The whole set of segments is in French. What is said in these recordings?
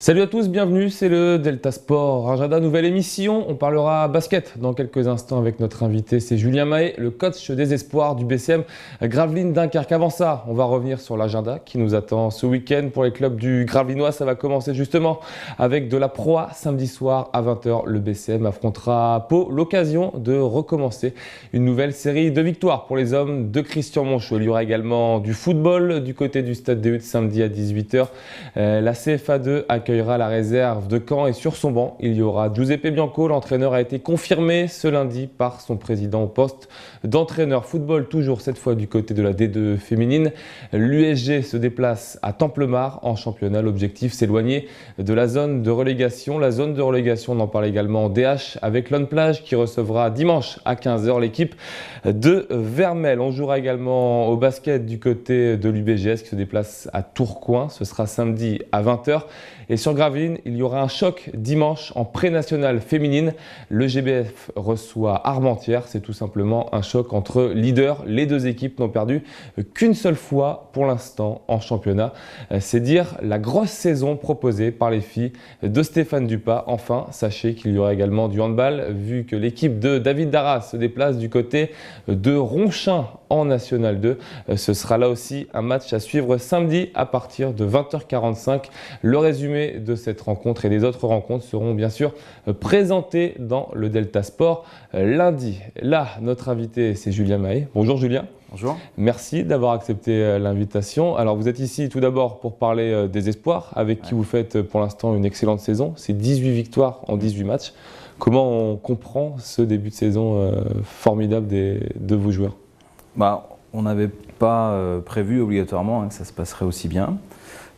Salut à tous, bienvenue, c'est le Delta Sport Agenda, nouvelle émission. On parlera basket dans quelques instants avec notre invité, c'est Julien Mahé, le coach des espoirs du BCM Gravelines Dunkerque. Avant ça, on va revenir sur l'agenda qui nous attend ce week-end pour les clubs du Gravelinois. Ça va commencer justement avec de la Pro A samedi soir à 20h. Le BCM affrontera Pau, l'occasion de recommencer une nouvelle série de victoires pour les hommes de Christian Monchaux. Il y aura également du football du côté du Stade des Huttes samedi à 18h. La CFA2 accueillera la réserve de Caen et sur son banc, il y aura Giuseppe Bianco. L'entraîneur a été confirmé ce lundi par son président au poste d'entraîneur. Football toujours cette fois du côté de la D2 féminine. L'USG se déplace à Templemar en championnat. L'objectif, s'éloigner de la zone de relégation. La zone de relégation, on en parle également en DH avec Lone Plage qui recevra dimanche à 15h l'équipe de Vermelles. On jouera également au basket du côté de l'UBGS qui se déplace à Tourcoing. Ce sera samedi à 20h. Et sur Gravelines, il y aura un choc dimanche en pré-nationale féminine. Le GBF reçoit Armentières. C'est tout simplement un choc entre leaders. Les deux équipes n'ont perdu qu'une seule fois pour l'instant en championnat. C'est dire la grosse saison proposée par les filles de Stéphane Dupas. Enfin, sachez qu'il y aura également du handball vu que l'équipe de David Darras se déplace du côté de Ronchin en National 2. Ce sera là aussi un match à suivre samedi à partir de 20h45. Le résumé de cette rencontre et des autres rencontres seront bien sûr présentés dans le Delta Sport lundi. Là, notre invité, c'est Julien Mahé. Bonjour Julien. Bonjour. Merci d'avoir accepté l'invitation. Alors vous êtes ici tout d'abord pour parler des espoirs avec qui vous faites pour l'instant une excellente saison. C'est 18 victoires en 18 matchs. Comment on comprend ce début de saison formidable de vos joueurs ? On n'avait pas prévu obligatoirement que ça se passerait aussi bien.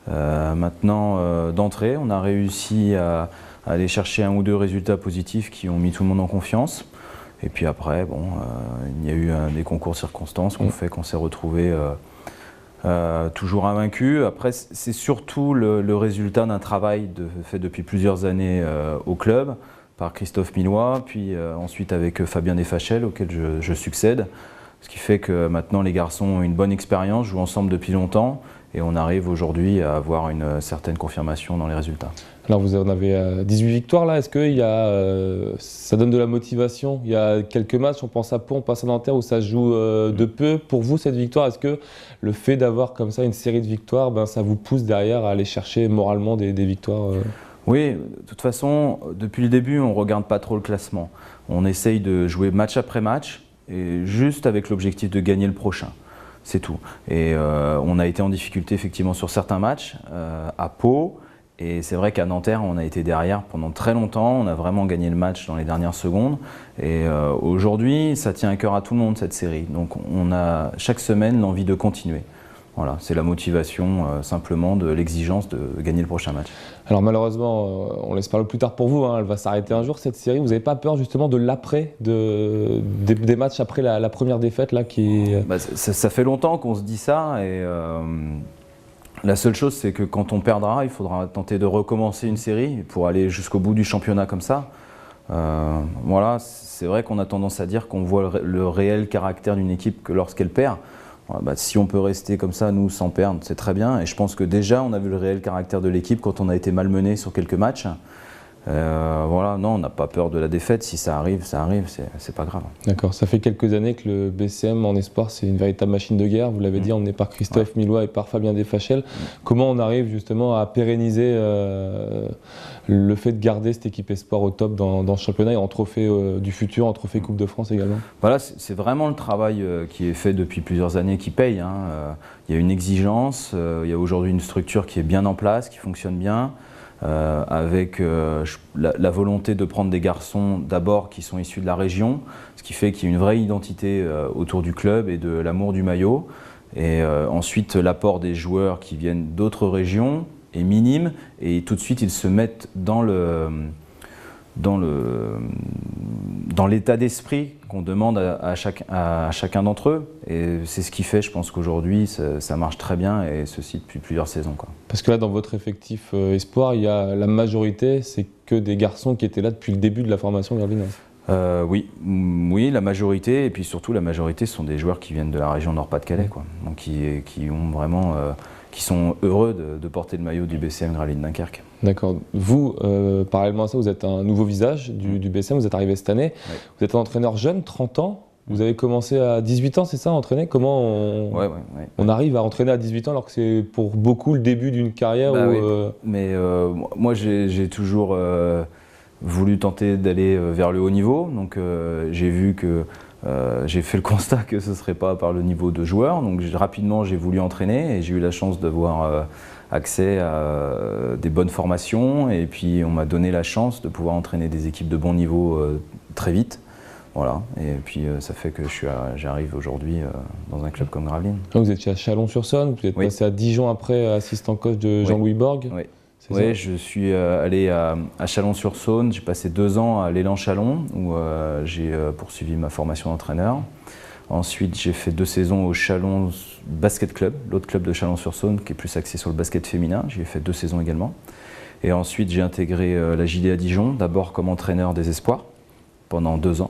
Maintenant, d'entrée, on a réussi à aller chercher un ou deux résultats positifs qui ont mis tout le monde en confiance. Et puis après, il y a eu des concours de circonstances qui ont fait qu'on s'est retrouvé toujours invaincu. Après, c'est surtout le résultat d'un travail fait depuis plusieurs années au club par Christophe Millois, puis ensuite avec Fabien Desfachel, auquel je succède. Ce qui fait que maintenant les garçons ont une bonne expérience, jouent ensemble depuis longtemps et on arrive aujourd'hui à avoir une certaine confirmation dans les résultats. Alors vous en avez 18 victoires là, est-ce que ça donne de la motivation? Il y a quelques matchs, on pense à Pau, on passe à Nanterre où ça se joue de peu. Pour vous cette victoire, est-ce que le fait d'avoir comme ça une série de victoires, ça vous pousse derrière à aller chercher moralement des victoires Oui, de toute façon, depuis le début on ne regarde pas trop le classement. On essaye de jouer match après match. Et juste avec l'objectif de gagner le prochain, c'est tout. Et on a été en difficulté effectivement sur certains matchs, à Pau, et c'est vrai qu'à Nanterre on a été derrière pendant très longtemps, on a vraiment gagné le match dans les dernières secondes, et aujourd'hui ça tient à cœur à tout le monde cette série, donc on a chaque semaine l'envie de continuer. Voilà, c'est la motivation simplement de l'exigence de gagner le prochain match. Alors malheureusement, on laisse parler plus tard pour vous, elle va s'arrêter un jour cette série. Vous n'avez pas peur justement de l'après, des matchs après la première défaite là, ça fait longtemps qu'on se dit ça et la seule chose c'est que quand on perdra, il faudra tenter de recommencer une série pour aller jusqu'au bout du championnat comme ça. Voilà, c'est vrai qu'on a tendance à dire qu'on voit le réel caractère d'une équipe que lorsqu'elle perd. Si on peut rester comme ça, nous, sans perdre, c'est très bien. Et je pense que déjà, on a vu le réel caractère de l'équipe quand on a été malmené sur quelques matchs. Non, on n'a pas peur de la défaite. Si ça arrive, c'est pas grave. D'accord, ça fait quelques années que le BCM en espoir, c'est une véritable machine de guerre. Vous l'avez dit, emmené par Christophe Millois et par Fabien Desfachel. Comment on arrive justement à pérenniser le fait de garder cette équipe espoir au top dans ce championnat et en trophée du futur, en trophée Coupe de France également? Voilà, c'est vraiment le travail qui est fait depuis plusieurs années qui paye. Il y a une exigence, il y a aujourd'hui une structure qui est bien en place, qui fonctionne bien. Avec la volonté de prendre des garçons d'abord qui sont issus de la région, ce qui fait qu'il y a une vraie identité autour du club et de l'amour du maillot. Et ensuite, l'apport des joueurs qui viennent d'autres régions est minime et tout de suite ils se mettent dans l'état d'esprit qu'on demande à chacun d'entre eux. Et c'est ce qui fait, je pense qu'aujourd'hui, ça marche très bien, et ceci depuis plusieurs saisons. Parce que là, dans votre effectif espoir, il y a la majorité, c'est que des garçons qui étaient là depuis le début de la formation gravelinoise. Oui, la majorité, et puis surtout la majorité sont des joueurs qui viennent de la région Nord-Pas-de-Calais, donc qui qui sont heureux de porter le maillot du BCM Gravelines Dunkerque. D'accord. Vous, parallèlement à ça, vous êtes un nouveau visage du BCM, vous êtes arrivé cette année. Oui. Vous êtes un entraîneur jeune, 30 ans. Vous avez commencé à 18 ans, c'est ça, à entraîner? Comment on arrive à entraîner à 18 ans alors que c'est pour beaucoup le début d'une carrière Mais moi, j'ai toujours voulu tenter d'aller vers le haut niveau. Donc j'ai vu que j'ai fait le constat que ce ne serait pas par le niveau de joueur. Donc rapidement, j'ai voulu entraîner et j'ai eu la chance d'avoir accès à des bonnes formations. Et puis on m'a donné la chance de pouvoir entraîner des équipes de bon niveau très vite. Voilà, et puis ça fait que j'arrive aujourd'hui dans un club comme Gravelines. Vous étiez à Chalon-sur-Saône, vous êtes passé à Dijon après, assistant coach de Jean-Louis Borg. Oui, je suis allé à Chalon-sur-Saône, j'ai passé 2 ans à l'Élan Chalon où j'ai poursuivi ma formation d'entraîneur. Ensuite, j'ai fait 2 saisons au Chalon Basket Club, l'autre club de Chalon-sur-Saône qui est plus axé sur le basket féminin. J'y ai fait 2 saisons également. Et ensuite, j'ai intégré la JD à Dijon, d'abord comme entraîneur des espoirs pendant 2 ans.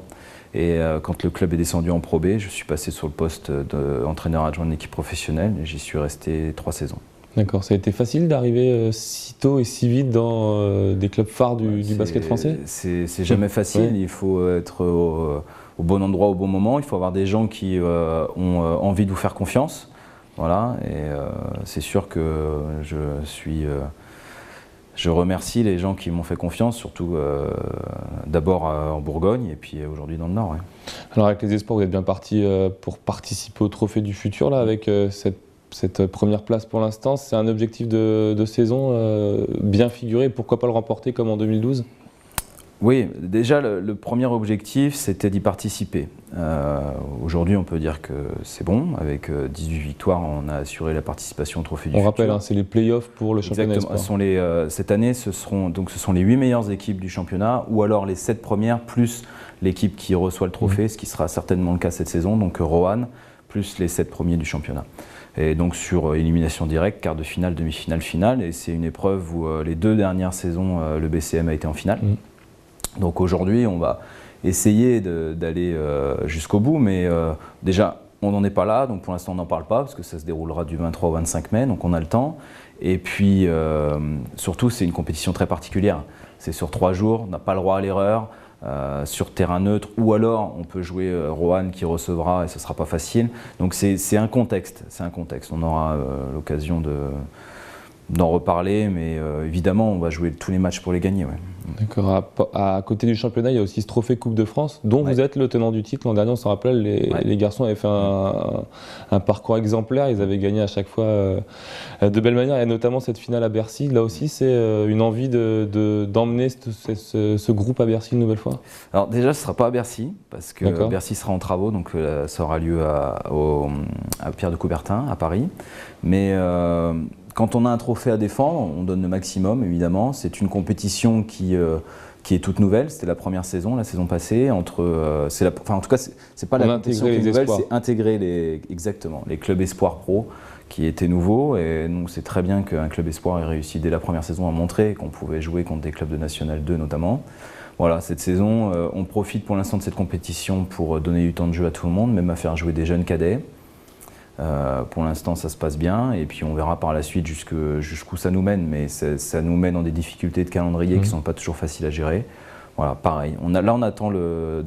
Et quand le club est descendu en Pro B, je suis passé sur le poste d'entraîneur adjoint de l'équipe professionnelle et j'y suis resté 3 saisons. D'accord, ça a été facile d'arriver si tôt et si vite dans des clubs phares du basket français? C'est jamais facile, il faut être au bon endroit au bon moment, il faut avoir des gens qui ont envie de vous faire confiance. Voilà, et c'est sûr que je remercie les gens qui m'ont fait confiance, surtout d'abord en Bourgogne et puis aujourd'hui dans le Nord. Ouais. Alors avec les espoirs, vous êtes bien parti pour participer au Trophée du Futur là, avec cette première place pour l'instant. C'est un objectif de saison bien figuré, pourquoi pas le remporter comme en 2012? Oui, déjà le premier objectif c'était d'y participer. Aujourd'hui on peut dire que c'est bon, avec 18 victoires on a assuré la participation au Trophée du Futur. On rappelle, c'est les playoffs pour le championnat. Exactement. Cette année ce sont les 8 meilleures équipes du championnat ou alors les 7 premières plus l'équipe qui reçoit le trophée, ce qui sera certainement le cas cette saison, donc Roanne plus les 7 premiers du championnat. Et donc sur élimination directe, quart de finale, demi-finale, finale, et c'est une épreuve où les 2 dernières saisons le BCM a été en finale. Donc aujourd'hui, on va essayer d'aller jusqu'au bout, mais déjà, on n'en est pas là, donc pour l'instant, on n'en parle pas, parce que ça se déroulera du 23 au 25 mai, donc on a le temps. Et puis, surtout, c'est une compétition très particulière. C'est sur 3 jours, on n'a pas le droit à l'erreur, sur terrain neutre, ou alors on peut jouer Roanne qui recevra, et ce ne sera pas facile. Donc c'est un contexte, on aura l'occasion d'en reparler, mais évidemment, on va jouer tous les matchs pour les gagner. Ouais. D'accord. À côté du championnat, il y a aussi ce trophée Coupe de France, dont vous êtes le tenant du titre. L'an dernier, on s'en rappelle, les garçons avaient fait un parcours exemplaire. Ils avaient gagné à chaque fois de belle manière, et notamment cette finale à Bercy. Là aussi, c'est une envie d'emmener ce groupe à Bercy une nouvelle fois? Alors déjà, ce ne sera pas à Bercy, parce que Bercy sera en travaux, donc ça aura lieu à Pierre de Coubertin, à Paris. Mais quand on a un trophée à défendre, on donne le maximum, évidemment. C'est une compétition qui est toute nouvelle. C'était la première saison, la saison passée. En tout cas, c'est pas la compétition qui est nouvelle, c'est intégrer les clubs espoirs pro qui étaient nouveaux. Et donc, c'est très bien qu'un club espoir ait réussi dès la première saison à montrer qu'on pouvait jouer contre des clubs de National 2 notamment. Voilà, cette saison, on profite pour l'instant de cette compétition pour donner du temps de jeu à tout le monde, même à faire jouer des jeunes cadets. Pour l'instant, ça se passe bien et puis on verra par la suite jusqu'où ça nous mène, mais ça nous mène dans des difficultés de calendrier qui ne sont pas toujours faciles à gérer. Voilà, pareil. On attend le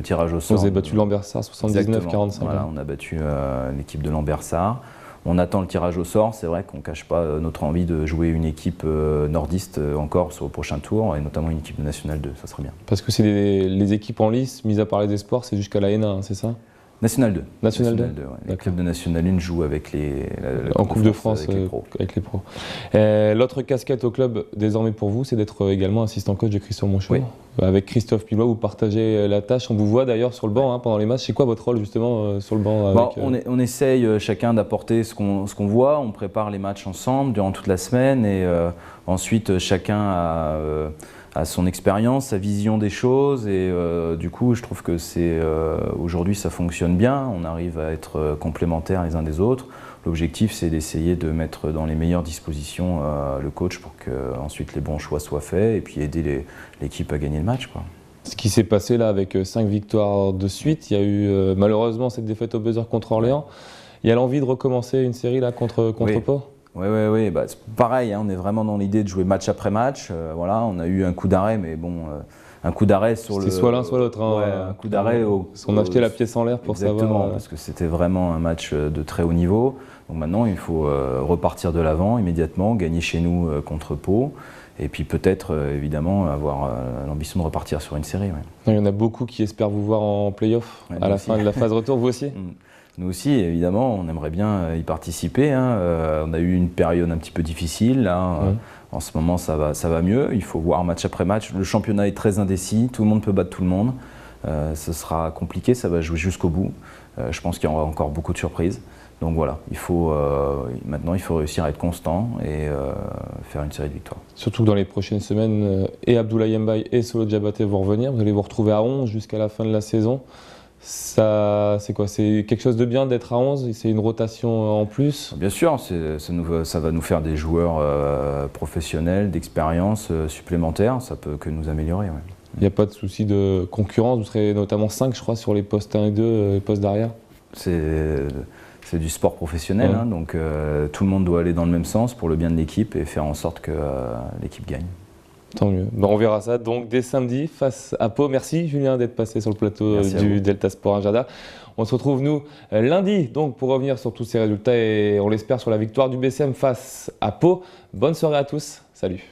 tirage au sort. Vous avez battu Lambersart 79-45. Voilà, on a battu l'équipe de Lambersart. On attend le tirage au sort. C'est vrai qu'on ne cache pas notre envie de jouer une équipe nordiste encore sur le prochain tour, et notamment une équipe de National 2, ça serait bien. Parce que c'est les équipes en lice, mis à part les espoirs, c'est jusqu'à la N1, c'est ça? National 2. National 2, ouais. Les clubs de National 1 jouent avec en Coupe de France avec les pros. L'autre casquette au club désormais pour vous, c'est d'être également assistant coach de Christian Monchaux. Avec Christophe Pilois, vous partagez la tâche. On vous voit d'ailleurs sur le banc pendant les matchs. C'est quoi votre rôle justement sur le banc on essaye chacun d'apporter ce qu'on voit. On prépare les matchs ensemble durant toute la semaine et ensuite chacun a son expérience, sa vision des choses et du coup je trouve que aujourd'hui ça fonctionne bien, on arrive à être complémentaires les uns des autres. L'objectif c'est d'essayer de mettre dans les meilleures dispositions le coach pour que ensuite les bons choix soient faits et puis aider l'équipe à gagner le match, quoi. Ce qui s'est passé là avec 5 victoires de suite, il y a eu malheureusement cette défaite au buzzer contre Orléans. Il y a l'envie de recommencer une série là contre Pau? Oui. Bah, c'est pareil, hein, on est vraiment dans l'idée de jouer match après match. Voilà, on a eu un coup d'arrêt, mais bon, un coup d'arrêt sur le. C'était soit l'un soit l'autre. Hein, un coup d'arrêt on a acheté la pièce en l'air pour savoir. Parce que c'était vraiment un match de très haut niveau. Donc maintenant, il faut repartir de l'avant immédiatement, gagner chez nous contre Pau. Et puis peut-être, évidemment, avoir l'ambition de repartir sur une série. Il y en a beaucoup qui espèrent vous voir en play-off à la fin de la phase retour, vous aussi? Nous aussi, évidemment, on aimerait bien y participer. Hein. On a eu une période un petit peu difficile. Là. En ce moment, ça va mieux. Il faut voir match après match. Le championnat est très indécis. Tout le monde peut battre tout le monde. Ce sera compliqué. Ça va jouer jusqu'au bout. Je pense qu'il y aura encore beaucoup de surprises. Donc voilà, maintenant il faut réussir à être constant et faire une série de victoires. Surtout que dans les prochaines semaines, et Abdoulaye Mbaye et Solo Diabaté vont revenir. Vous allez vous retrouver à 11 jusqu'à la fin de la saison. Ça, c'est quoi? C'est quelque chose de bien d'être à 11? C'est une rotation en plus? Bien sûr, ça va nous faire des joueurs professionnels, d'expérience supplémentaires. Ça peut que nous améliorer. Ouais. Il n'y a pas de souci de concurrence? Vous serez notamment 5, je crois, sur les postes 1 et 2, les postes d'arrière? C'est du sport professionnel, hein, donc tout le monde doit aller dans le même sens pour le bien de l'équipe et faire en sorte que l'équipe gagne. Tant mieux. Bon, on verra ça donc dès samedi face à Pau. Merci Julien d'être passé sur le plateau du Delta Sport Ajaccio. On se retrouve nous lundi donc pour revenir sur tous ces résultats et on l'espère sur la victoire du BCM face à Pau. Bonne soirée à tous. Salut.